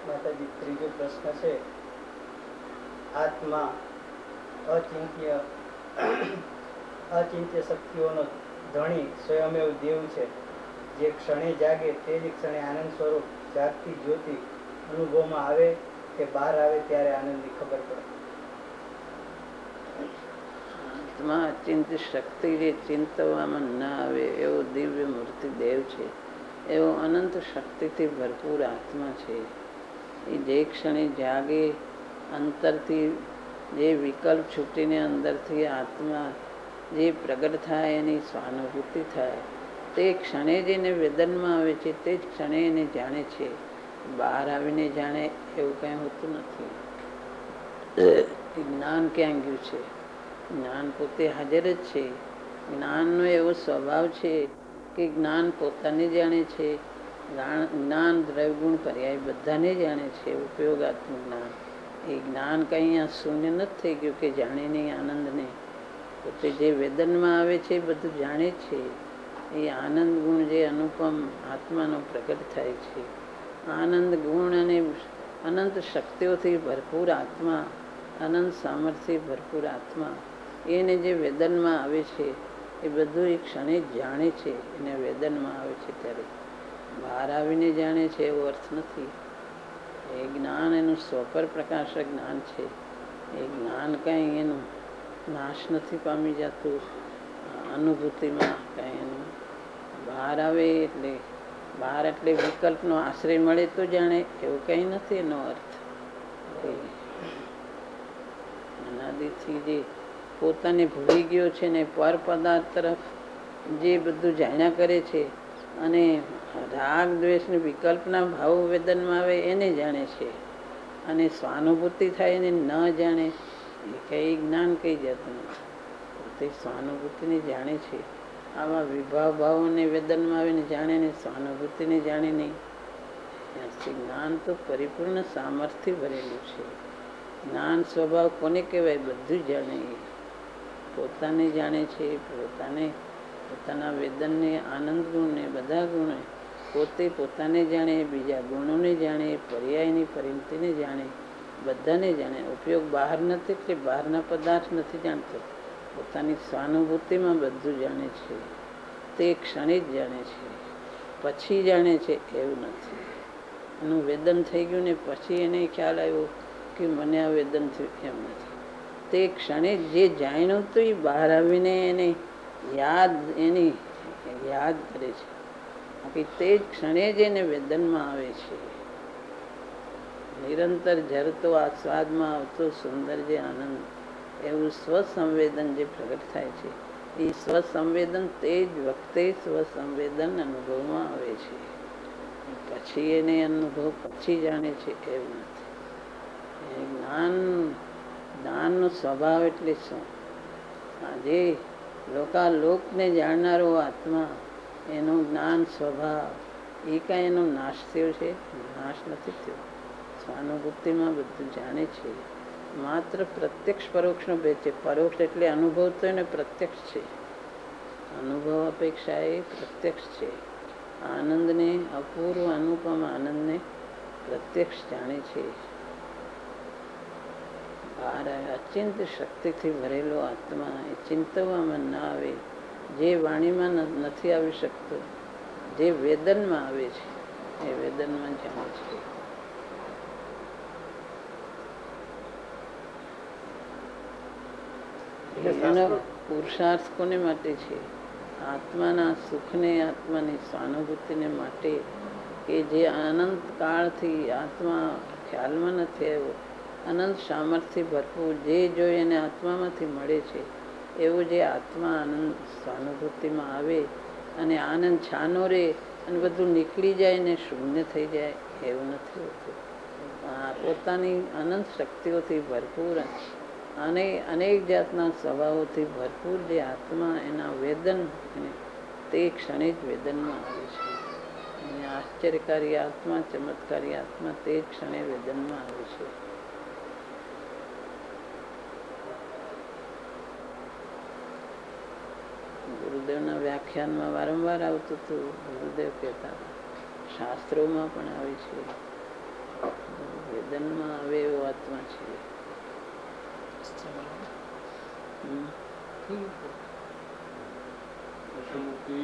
માતાજી, ત્રીજો પ્રશ્ન છે. આત્મા અચિંત્ય શક્તિઓનો ધણી સ્વયમેવ દેવ છે. જે ક્ષણે જાગે તે જ ક્ષણે આનંદ સ્વરૂપ જાગતી જ્યોતિ અનુભવમાં આવે કે બહાર આવે ત્યારે આનંદની ખબર પડે. આત્મા અચિંત્ય શક્તિ જે ચિંતવામાં ના આવે એવો દિવ્ય મૂર્તિ દેવ છે. એવો અનંત શક્તિથી ભરપૂર આત્મા છે. એ જે ક્ષણે જાગે અંતરથી જે વિકલ્પ છૂટીને અંદરથી આત્મા જે પ્રગટ થાય એની સ્વાનુભૂતિ થાય તે ક્ષણે જ એને વેદનમાં આવે છે. તે જ ક્ષણે એને જાણે છે. બહાર આવીને જાણે એવું કંઈ હોતું નથી. જ્ઞાન ક્યાં ગયું છે? જ્ઞાન પોતે હાજર જ છે. જ્ઞાનનો એવો સ્વભાવ છે કે જ્ઞાન પોતાને જાણે છે. જ્ઞાન દ્રવ્યગુણ પર્યાય બધાને જાણે છે. ઉપયોગાત્મક જ્ઞાન. એ જ્ઞાન કંઈ અહીંયા શૂન્ય નથી થઈ ગયું કે જાણે નહીં આનંદને. પોતે જે વેદનમાં આવે છે એ બધું જાણે છે. એ આનંદ ગુણ જે અનુપમ આત્માનો પ્રગટ થાય છે. આનંદ ગુણ અને અનંત શક્તિઓથી ભરપૂર આત્મા, અનંત સામર્થ્ય ભરપૂર આત્મા, એને જે વેદનમાં આવે છે એ બધું એ ક્ષણે જાણે છે. એને વેદનમાં આવે છે ત્યારે બહાર આવીને જાણે છે એવો અર્થ નથી. એ જ્ઞાન એનું સ્વપર પ્રકાશક જ્ઞાન છે. એ જ્ઞાન કંઈ એનું નાશ નથી પામી જતું અનુભૂતિમાં. કંઈ એનું બહાર આવે એટલે બહાર એટલે વિકલ્પનો આશ્રય મળે તો જાણે એવું કંઈ નથી એનો અર્થ. અનાદિથી જે પોતાને ભૂલી ગયો છે ને પર પદાર્થ તરફ જે બધું જાણ્યા કરે છે અને રાગ દ્વેષને વિકલ્પના ભાવ વેદનમાં આવે એને જાણે છે. અને સ્વાનુભૂતિ થાય એને ન જાણે એ કઈ જ્ઞાન કઈ જતું નથી. પોતે સ્વાનુભૂતિને જાણે છે. આવા વિભાવ ભાવોને વેદનમાં આવીને જાણે ને સ્વાનુભૂતિને જાણે નહીં. જ્ઞાન તો પરિપૂર્ણ સામર્થ્ય ભરેલું છે. જ્ઞાન સ્વભાવ કોને કહેવાય? બધું જાણે. પોતાને જાણે છે. પોતાના વેદનને, આનંદ ગુણને, બધા ગુણને પોતે પોતાને જાણે, બીજા ગુણોને જાણે, પર્યાયની પરિણતિને જાણે, બધાને જાણે. ઉપયોગ બહાર નથી એટલે બહારના પદાર્થ નથી જાણતો. પોતાની સ્વાનુભૂતિમાં બધું જાણે છે. તે ક્ષણે જ જાણે છે. પછી જાણે છે એવું નથી. એનું વેદન થઈ ગયું ને પછી એને ખ્યાલ આવ્યો કે મને આ વેદન થયું એમ નથી. તે ક્ષણે જે જાણ્યું તો એ બહાર આવીને એને યાદ કરે છે. તે જ ક્ષણે જ એને વેદનમાં આવે છે. નિરંતર ઝરતો આસ્વાદમાં આવતો સુંદર જે આનંદ, એવું સ્વસંવેદન જે પ્રગટ થાય છે એ સ્વસંવેદન તે જ વખતે સ્વસંવેદન અનુભવમાં આવે છે. પછી એને અનુભવ પછી જાણે છે એવું નથી. જ્ઞાનનો સ્વભાવ એટલે શું? જે લોકને જાણનારો આત્મા, એનું જ્ઞાન સ્વભાવ એ કાંઈ એનો નાશ થયો છે? નાશ નથી થયો. સ્વાનુભૂતિમાં બધું જાણે છે. માત્ર પ્રત્યક્ષ પરોક્ષનો ભેદ છે. પરોક્ષ એટલે અનુભવ તો એને પ્રત્યક્ષ છે. અનુભવ અપેક્ષા એ પ્રત્યક્ષ છે. આનંદને, અપૂર્વ અનુપમ આનંદને પ્રત્યક્ષ જાણે છે. અચિંત શક્તિથી ભરેલો આત્મા એ ચિંતવામાં ના આવે. જે વાણીમાં નથી આવી શકતો, જે વેદનમાં આવે છે એ વેદનમાં જાણે છે. એનો પુરુષાર્થ કોને માટે છે? આત્માના સુખને, આત્માની સ્વાનુભૂતિને માટે કે જે અનંત કાળથી આત્મા ખ્યાલમાં નથી આવ્યો, અનંત સામર્થ્ય ભરપૂર જે જોઈએ એને આત્મામાંથી મળે છે. એવું જે આત્મા આનંદ સ્વાનુભૂતિમાં આવે અને આનંદ છાનો રહે અને બધું નીકળી જાય ને શૂન્ય થઈ જાય એવું નથી હોતું. પોતાની અનંત શક્તિઓથી ભરપૂર અને અનેક જાતના સ્વભાવોથી ભરપૂર જે આત્મા, એના વેદન તે ક્ષણે જ વેદનમાં આવે છે. અને આશ્ચર્યકારી આત્મા, ચમત્કારી આત્મા તે જ ક્ષણે વેદનમાં આવે છે. ગુરુદેવના વ્યાખ્યાનમાં વારંવાર આવતું હતું. ગુરુદેવ કહેતા શાસ્ત્રોમાં પણ આવે છે વેદનમાં આવે એવો આત્મા છે. હમ. પશુમુક્તિ